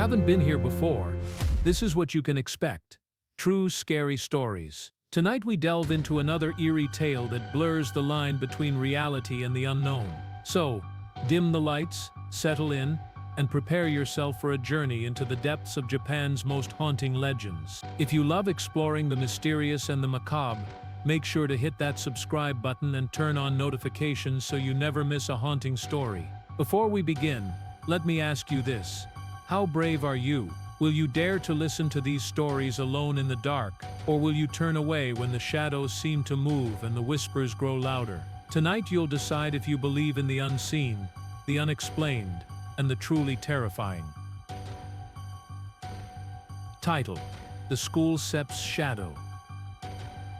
haven't been here before, this is what you can expect. True scary stories. Tonight we delve into another eerie tale that blurs the line between reality and the unknown. So, dim the lights, settle in, and prepare yourself for a journey into the depths of Japan's most haunting legends. If you love exploring the mysterious and the macabre, make sure to hit that subscribe button and turn on notifications so you never miss a haunting story. Before we begin, let me ask you this. How brave are you? Will you dare to listen to these stories alone in the dark, or will you turn away when the shadows seem to move and the whispers grow louder? Tonight you'll decide if you believe in the unseen, the unexplained, and the truly terrifying. Title: The School Sep's Shadow.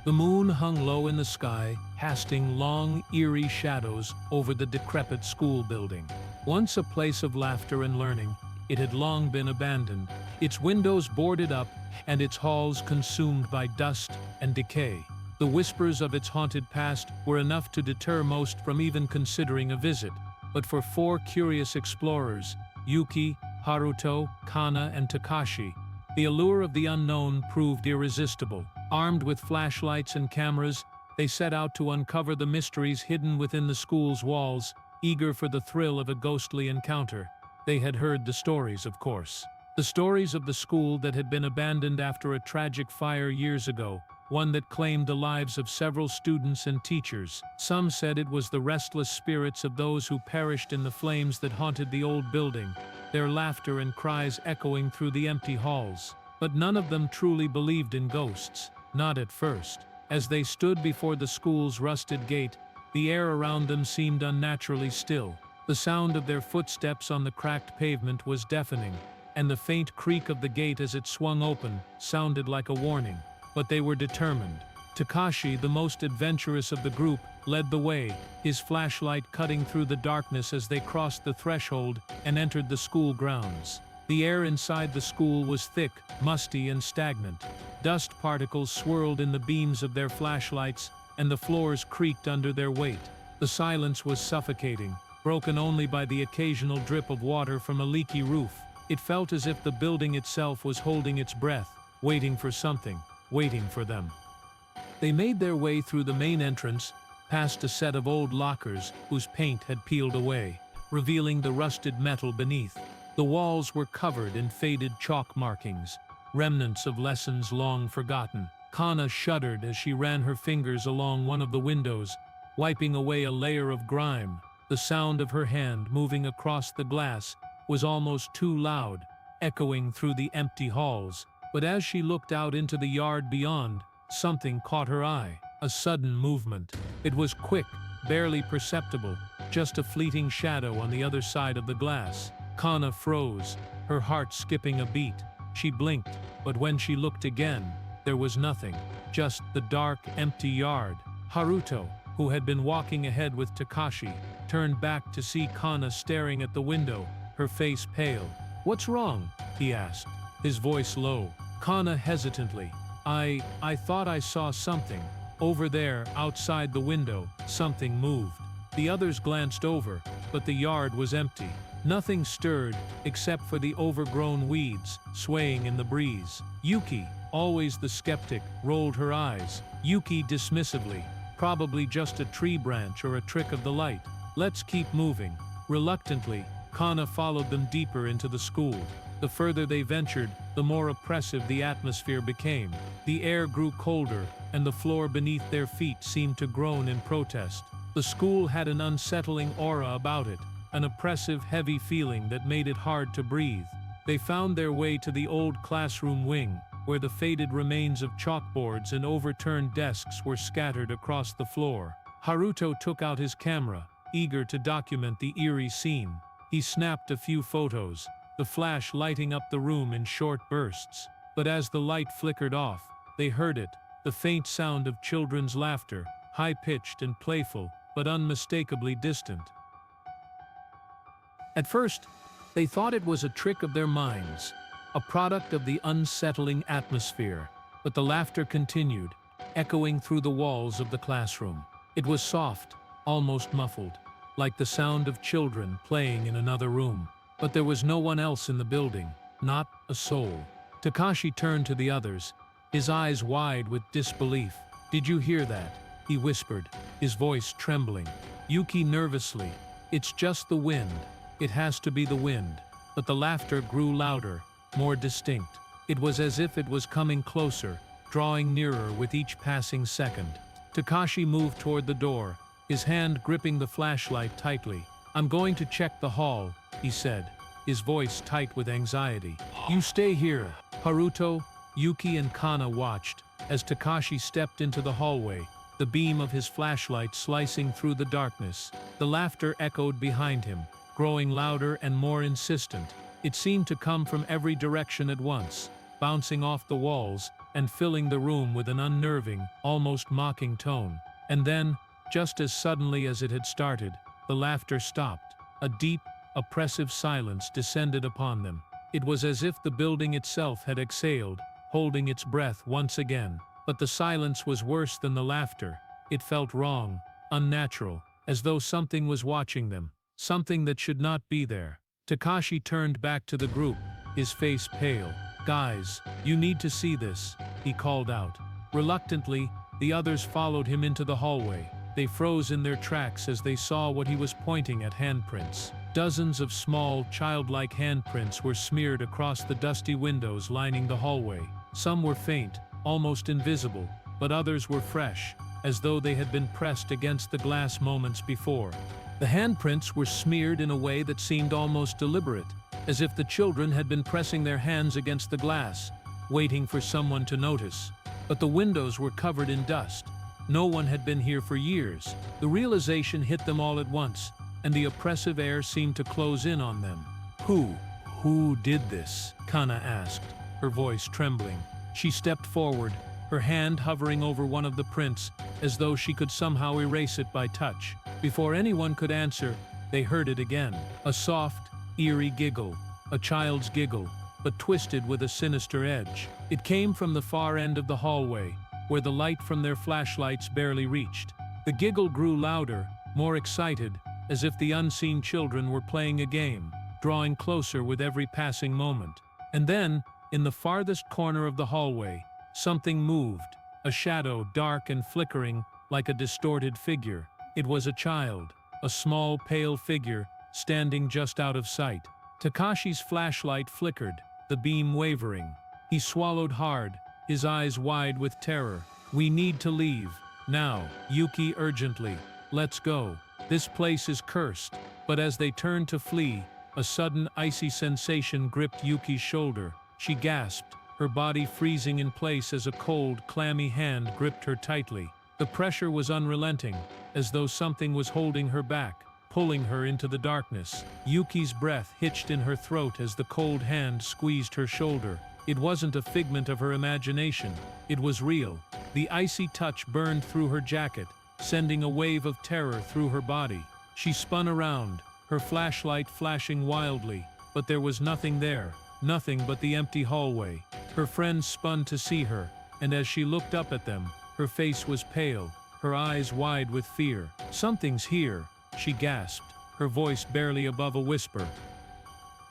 The moon hung low in the sky, casting long, eerie shadows over the decrepit school building. Once a place of laughter and learning, it had long been abandoned, its windows boarded up and its halls consumed by dust and decay. The whispers of its haunted past were enough to deter most from even considering a visit. But for four curious explorers, Yuki, Haruto, Kana, and Takashi, the allure of the unknown proved irresistible. Armed with flashlights and cameras, they set out to uncover the mysteries hidden within the school's walls, eager for the thrill of a ghostly encounter. They had heard the stories, of course. The stories of the school that had been abandoned after a tragic fire years ago, one that claimed the lives of several students and teachers. Some said it was the restless spirits of those who perished in the flames that haunted the old building, their laughter and cries echoing through the empty halls. But none of them truly believed in ghosts, not at first. As they stood before the school's rusted gate, the air around them seemed unnaturally still. The sound of their footsteps on the cracked pavement was deafening, and the faint creak of the gate as it swung open sounded like a warning. But they were determined. Takashi, the most adventurous of the group, led the way, his flashlight cutting through the darkness as they crossed the threshold and entered the school grounds. The air inside the school was thick, musty, and stagnant. Dust particles swirled in the beams of their flashlights, and the floors creaked under their weight. The silence was suffocating, broken only by the occasional drip of water from a leaky roof. It felt as if the building itself was holding its breath, waiting for something, waiting for them. They made their way through the main entrance, past a set of old lockers whose paint had peeled away, revealing the rusted metal beneath. The walls were covered in faded chalk markings, remnants of lessons long forgotten. Kana shuddered as she ran her fingers along one of the windows, wiping away a layer of grime. The sound of her hand moving across the glass was almost too loud, echoing through the empty halls. But as she looked out into the yard beyond, something caught her eye. A sudden movement. It was quick, barely perceptible, just a fleeting shadow on the other side of the glass. Kana froze, her heart skipping a beat. She blinked, but when she looked again, there was nothing. Just the dark, empty yard. Haruto, who had been walking ahead with Takashi, turned back to see Kana staring at the window, her face pale. "What's wrong?" he asked, his voice low. Kana hesitantly. I thought I saw something. Over there, outside the window, something moved." The others glanced over, but the yard was empty. Nothing stirred, except for the overgrown weeds, swaying in the breeze. Yuki, always the skeptic, rolled her eyes. Yuki dismissively. "Probably just a tree branch or a trick of the light. Let's keep moving." Reluctantly, Kana followed them deeper into the school. The further they ventured, the more oppressive the atmosphere became. The air grew colder, and the floor beneath their feet seemed to groan in protest. The school had an unsettling aura about it, an oppressive, heavy feeling that made it hard to breathe. They found their way to the old classroom wing, where the faded remains of chalkboards and overturned desks were scattered across the floor. Haruto took out his camera, eager to document the eerie scene. He snapped a few photos, the flash lighting up the room in short bursts. But as the light flickered off, they heard it, the faint sound of children's laughter, high-pitched and playful, but unmistakably distant. At first, they thought it was a trick of their minds, a product of the unsettling atmosphere. But the laughter continued, echoing through the walls of the classroom. It was soft, almost muffled, like the sound of children playing in another room. But there was no one else in the building, Not a soul. Takashi turned to the others, his eyes wide with disbelief. "Did you hear that?" he whispered, his voice trembling. Yuki nervously. "It's just the wind. It has to be the wind." But the laughter grew louder, more distinct. It was as if it was coming closer, drawing nearer with each passing second. Takashi moved toward the door, his hand gripping the flashlight tightly. "I'm going to check the hall," he said, his voice tight with anxiety. "You stay here." Haruto, Yuki and Kana watched as Takashi stepped into the hallway, the beam of his flashlight slicing through the darkness. The laughter echoed behind him, growing louder and more insistent. It seemed to come from every direction at once, bouncing off the walls and filling the room with an unnerving, almost mocking tone. And then, just as suddenly as it had started, the laughter stopped. A deep, oppressive silence descended upon them. It was as if the building itself had exhaled, holding its breath once again. But the silence was worse than the laughter. It felt wrong, unnatural, as though something was watching them, something that should not be there. Takashi turned back to the group, his face pale. "Guys, you need to see this," he called out. Reluctantly, the others followed him into the hallway. They froze in their tracks as they saw what he was pointing at: handprints. Dozens of small, childlike handprints were smeared across the dusty windows lining the hallway. Some were faint, almost invisible, but others were fresh, as though they had been pressed against the glass moments before. The handprints were smeared in a way that seemed almost deliberate, as if the children had been pressing their hands against the glass, waiting for someone to notice. But the windows were covered in dust. No one had been here for years. The realization hit them all at once, and the oppressive air seemed to close in on them. Who did this?" Kana asked, her voice trembling. She stepped forward, her hand hovering over one of the prints, as though she could somehow erase it by touch. Before anyone could answer, they heard it again. A soft, eerie giggle, a child's giggle, but twisted with a sinister edge. It came from the far end of the hallway, where the light from their flashlights barely reached. The giggle grew louder, more excited, as if the unseen children were playing a game, drawing closer with every passing moment. And then, in the farthest corner of the hallway, something moved, a shadow dark and flickering like a distorted figure. It was a child, a small pale figure, standing just out of sight. Takashi's flashlight flickered, the beam wavering. He swallowed hard, his eyes wide with terror. "We need to leave. Now," Yuki urgently. "Let's go. This place is cursed." But as they turned to flee, a sudden icy sensation gripped Yuki's shoulder. She gasped, her body freezing in place as a cold, clammy hand gripped her tightly. The pressure was unrelenting, as though something was holding her back, pulling her into the darkness. Yuki's breath hitched in her throat as the cold hand squeezed her shoulder. It wasn't a figment of her imagination. It was real. The icy touch burned through her jacket, sending a wave of terror through her body. She spun around, her flashlight flashing wildly, but there was nothing there. Nothing but the empty hallway. Her friends spun to see her, and as she looked up at them, her face was pale, her eyes wide with fear. "Something's here," she gasped, her voice barely above a whisper.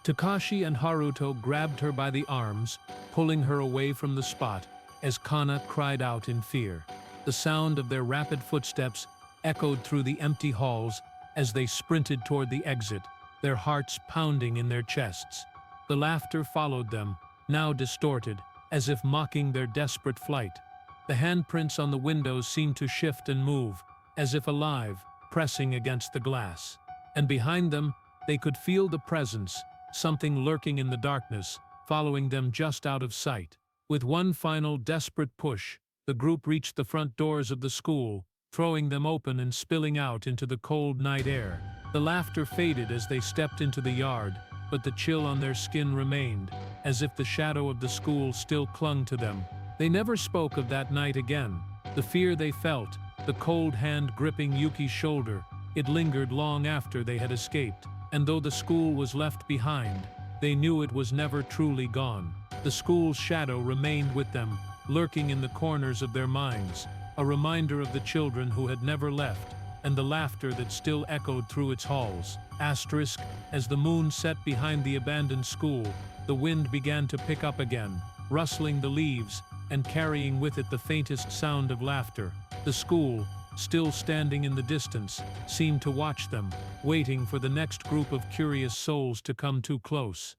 Takashi and Haruto grabbed her by the arms, pulling her away from the spot, as Kana cried out in fear. The sound of their rapid footsteps echoed through the empty halls as they sprinted toward the exit, their hearts pounding in their chests. The laughter followed them, now distorted, as if mocking their desperate flight. The handprints on the windows seemed to shift and move, as if alive, pressing against the glass. And behind them, they could feel the presence, something lurking in the darkness, following them just out of sight. With one final desperate push, the group reached the front doors of the school, throwing them open and spilling out into the cold night air. The laughter faded as they stepped into the yard, but the chill on their skin remained, as if the shadow of the school still clung to them. They never spoke of that night again. The fear they felt, the cold hand gripping Yuki's shoulder, it lingered long after they had escaped. And though the school was left behind, they knew it was never truly gone. The school's shadow remained with them, lurking in the corners of their minds, a reminder of the children who had never left, and the laughter that still echoed through its halls. Asterisk, as the moon set behind the abandoned school, the wind began to pick up again, rustling the leaves and carrying with it the faintest sound of laughter. The school, still standing in the distance, seemed to watch them, waiting for the next group of curious souls to come too close.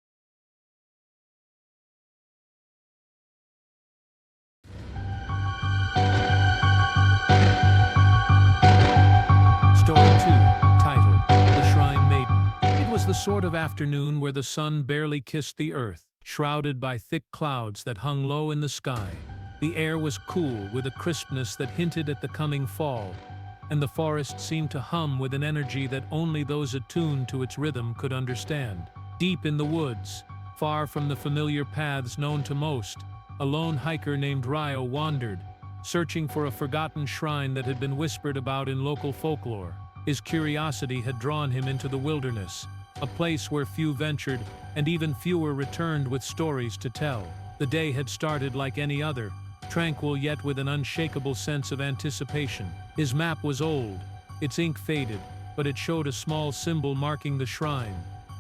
Story 2, titled The Shrine Maiden. It was the sort of afternoon where the sun barely kissed the earth, shrouded by thick clouds that hung low in the sky. The air was cool with a crispness that hinted at the coming fall, and the forest seemed to hum with an energy that only those attuned to its rhythm could understand. Deep in the woods, far from the familiar paths known to most, a lone hiker named Ryo wandered, searching for a forgotten shrine that had been whispered about in local folklore. His curiosity had drawn him into the wilderness, a place where few ventured and even fewer returned with stories to tell. The day had started like any other, tranquil yet with an unshakable sense of anticipation. His map was old, its ink faded, but it showed a small symbol marking the shrine,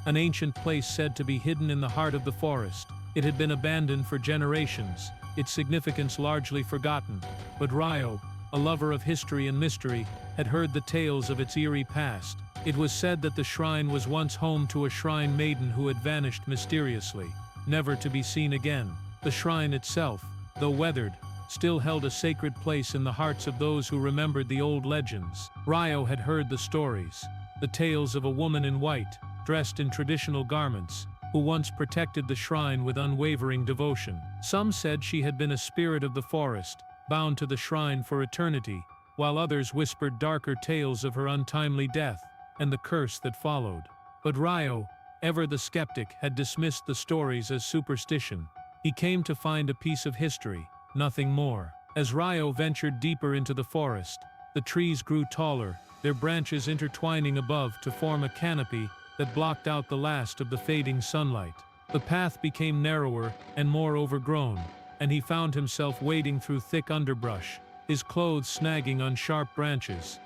an ancient place said to be hidden in the heart of the forest. It had been abandoned for generations, its significance largely forgotten, but Ryo, a lover of history and mystery, had heard the tales of its eerie past. It was said that the shrine was once home to a shrine maiden who had vanished mysteriously, never to be seen again. The shrine itself, though weathered, still held a sacred place in the hearts of those who remembered the old legends. Ryo had heard the stories, the tales of a woman in white, dressed in traditional garments, who once protected the shrine with unwavering devotion. Some said she had been a spirit of the forest, bound to the shrine for eternity, while others whispered darker tales of her untimely death and the curse that followed. But Ryo, ever the skeptic, had dismissed the stories as superstition. He came to find a piece of history, nothing more. As Ryo ventured deeper into the forest, the trees grew taller, their branches intertwining above to form a canopy that blocked out the last of the fading sunlight. The path became narrower and more overgrown, and he found himself wading through thick underbrush, his clothes snagging on sharp branches.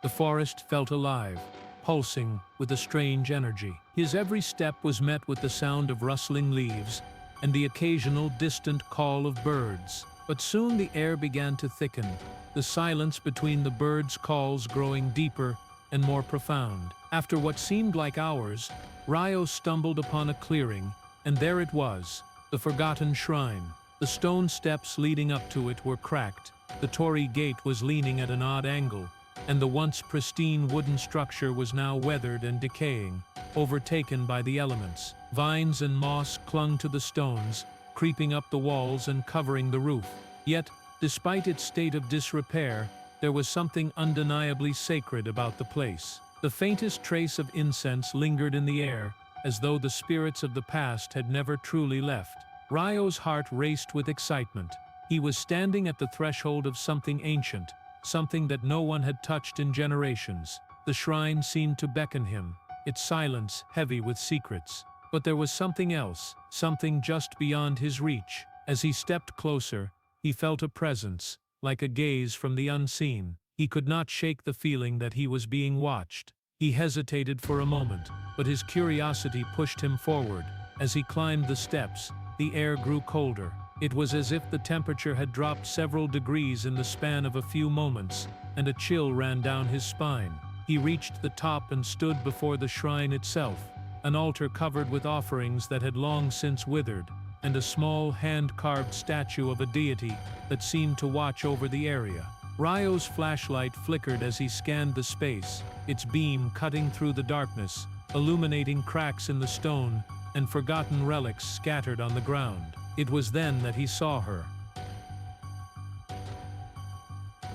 The forest felt alive, pulsing with a strange energy. His every step was met with the sound of rustling leaves and the occasional distant call of birds. But soon the air began to thicken, the silence between the birds' calls growing deeper and more profound. After what seemed like hours, Ryo stumbled upon a clearing, and there it was, the forgotten shrine. The stone steps leading up to it were cracked, the torii gate was leaning at an odd angle, and the once pristine wooden structure was now weathered and decaying, overtaken by the elements. Vines and moss clung to the stones, creeping up the walls and covering the roof. Yet, despite its state of disrepair, there was something undeniably sacred about the place. The faintest trace of incense lingered in the air, as though the spirits of the past had never truly left. Ryo's heart raced with excitement. He was standing at the threshold of something ancient, something that no one had touched in generations. The shrine seemed to beckon him, its silence heavy with secrets. But there was something else, something just beyond his reach. As he stepped closer, he felt a presence, like a gaze from the unseen. He could not shake the feeling that he was being watched. He hesitated for a moment, but his curiosity pushed him forward. As he climbed the steps, the air grew colder. It was as if the temperature had dropped several degrees in the span of a few moments, and a chill ran down his spine. He reached the top and stood before the shrine itself, an altar covered with offerings that had long since withered, and a small hand-carved statue of a deity that seemed to watch over the area. Ryo's flashlight flickered as he scanned the space, its beam cutting through the darkness, illuminating cracks in the stone and forgotten relics scattered on the ground. It was then that he saw her.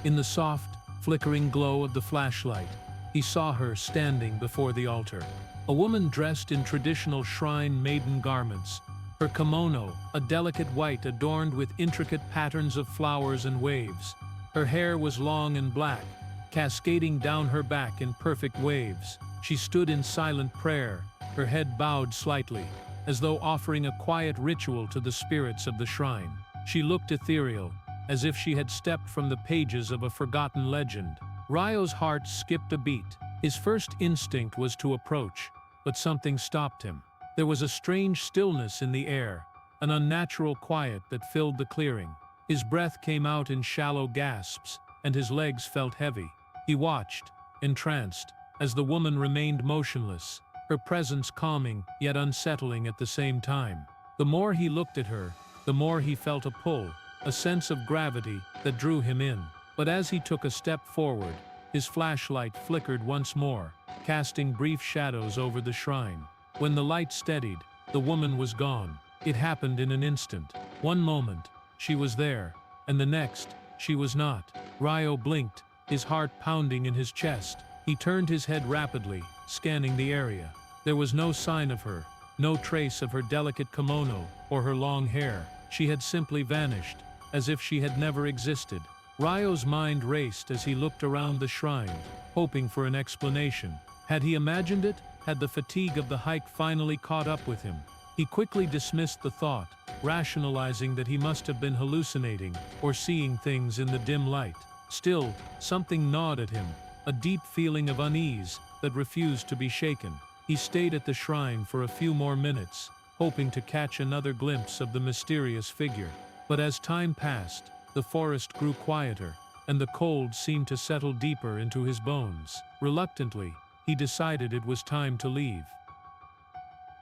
In the soft, flickering glow of the flashlight, he saw her standing before the altar. A woman dressed in traditional shrine maiden garments, her kimono, a delicate white adorned with intricate patterns of flowers and waves. Her hair was long and black, cascading down her back in perfect waves. She stood in silent prayer, her head bowed slightly, as though offering a quiet ritual to the spirits of the shrine. She looked ethereal, as if she had stepped from the pages of a forgotten legend. Ryo's heart skipped a beat. His first instinct was to approach, but something stopped him. There was a strange stillness in the air, an unnatural quiet that filled the clearing. His breath came out in shallow gasps, and his legs felt heavy. He watched, entranced, as the woman remained motionless, her presence calming yet unsettling at the same time. The more he looked at her, the more he felt a pull, a sense of gravity that drew him in. But as he took a step forward, his flashlight flickered once more, casting brief shadows over the shrine. When the light steadied, the woman was gone. It happened in an instant. One moment, she was there, and the next, she was not. Ryo blinked, his heart pounding in his chest. He turned his head rapidly, scanning the area. There was no sign of her, no trace of her delicate kimono or her long hair. She had simply vanished, as if she had never existed. Ryo's mind raced as he looked around the shrine, hoping for an explanation. Had he imagined it? Had the fatigue of the hike finally caught up with him? He quickly dismissed the thought, rationalizing that he must have been hallucinating or seeing things in the dim light. Still, something gnawed at him, a deep feeling of unease that refused to be shaken. He stayed at the shrine for a few more minutes, hoping to catch another glimpse of the mysterious figure. But as time passed, the forest grew quieter, and the cold seemed to settle deeper into his bones. Reluctantly, he decided it was time to leave.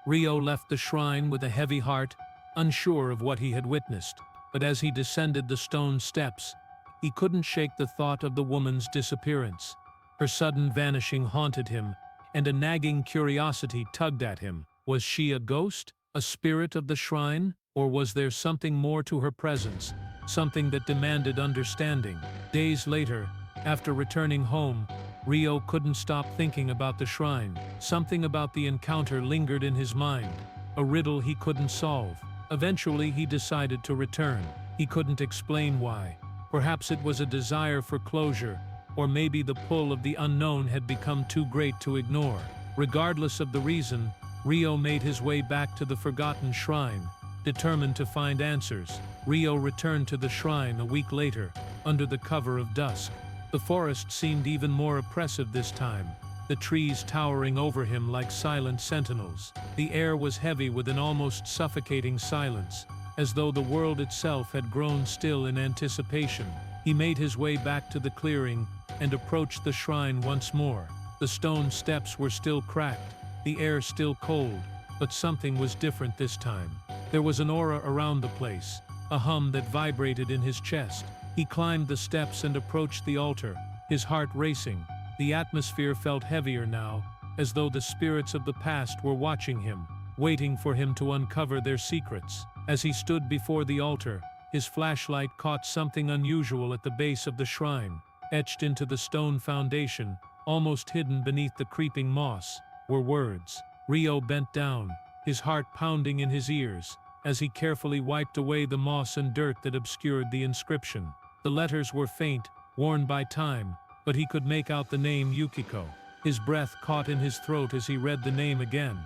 Ryo left the shrine with a heavy heart, unsure of what he had witnessed. But as he descended the stone steps, he couldn't shake the thought of the woman's disappearance. Her sudden vanishing haunted him, and a nagging curiosity tugged at him. Was she a ghost, a spirit of the shrine, or was there something more to her presence, something that demanded understanding? Days later, after returning home, Ryo couldn't stop thinking about the shrine. Something about the encounter lingered in his mind, a riddle he couldn't solve. Eventually, he decided to return. He couldn't explain why. Perhaps it was a desire for closure, or maybe the pull of the unknown had become too great to ignore. Regardless of the reason, Ryo made his way back to the forgotten shrine, determined to find answers. Ryo returned to the shrine a week later, under the cover of dusk. The forest seemed even more oppressive this time, the trees towering over him like silent sentinels. The air was heavy with an almost suffocating silence, as though the world itself had grown still in anticipation. He made his way back to the clearing and approached the shrine once more. The stone steps were still cracked, the air still cold, but something was different this time. There was an aura around the place, a hum that vibrated in his chest. He climbed the steps and approached the altar, his heart racing. The atmosphere felt heavier now, as though the spirits of the past were watching him, waiting for him to uncover their secrets. As he stood before the altar, his flashlight caught something unusual at the base of the shrine. Etched into the stone foundation, almost hidden beneath the creeping moss, were words. Ryo bent down, his heart pounding in his ears, as he carefully wiped away the moss and dirt that obscured the inscription. The letters were faint, worn by time, but he could make out the name Yukiko. His breath caught in his throat as he read the name again.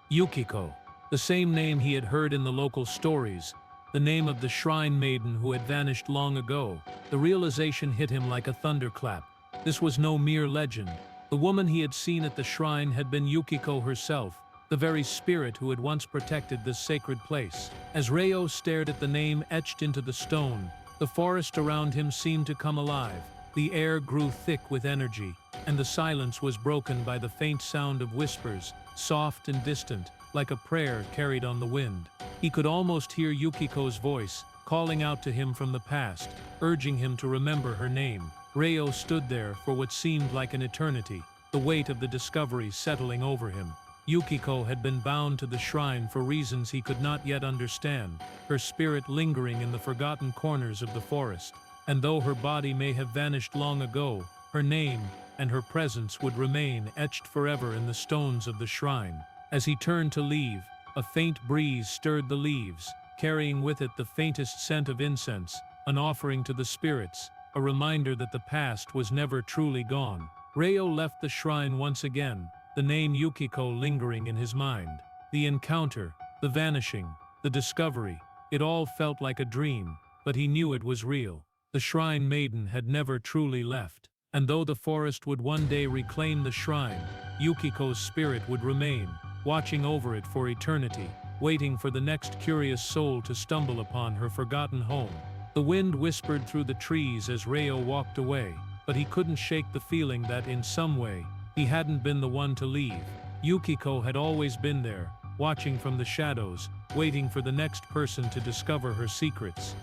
Yukiko, the same name he had heard in the local stories, the name of the shrine maiden who had vanished long ago. The realization hit him like a thunderclap. This was no mere legend. The woman he had seen at the shrine had been Yukiko herself, the very spirit who had once protected this sacred place. As Ryo stared at the name etched into the stone, the forest around him seemed to come alive. The air grew thick with energy, and the silence was broken by the faint sound of whispers, soft and distant, like a prayer carried on the wind. He could almost hear Yukiko's voice, calling out to him from the past, urging him to remember her name. Ryo stood there for what seemed like an eternity, the weight of the discovery settling over him. Yukiko had been bound to the shrine for reasons he could not yet understand, her spirit lingering in the forgotten corners of the forest. And though her body may have vanished long ago, her name and her presence would remain etched forever in the stones of the shrine. As he turned to leave, a faint breeze stirred the leaves, carrying with it the faintest scent of incense, an offering to the spirits, a reminder that the past was never truly gone. Ryo left the shrine once again, the name Yukiko lingering in his mind. The encounter, the vanishing, the discovery, it all felt like a dream. but he knew it was real. The shrine maiden had never truly left, and though the forest would one day reclaim the shrine, Yukiko's spirit would remain, watching over it for eternity, waiting for the next curious soul to stumble upon her forgotten home. The wind whispered through the trees as Reo walked away, but he couldn't shake the feeling that in some way, he hadn't been the one to leave. Yukiko had always been there, watching from the shadows, waiting for the next person to discover her secrets.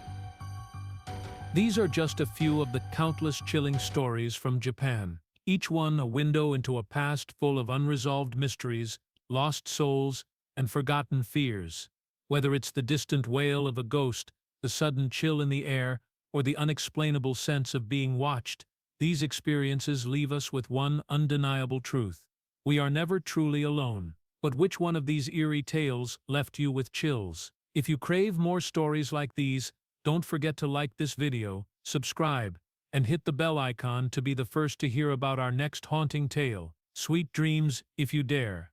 These are just a few of the countless chilling stories from Japan, each one a window into a past full of unresolved mysteries, lost souls, and forgotten fears. Whether it's the distant wail of a ghost, the sudden chill in the air, or the unexplainable sense of being watched, these experiences leave us with one undeniable truth. We are never truly alone. But which one of these eerie tales left you with chills? If you crave more stories like these, don't forget to like this video, subscribe, and hit the bell icon to be the first to hear about our next haunting tale. Sweet dreams if you dare.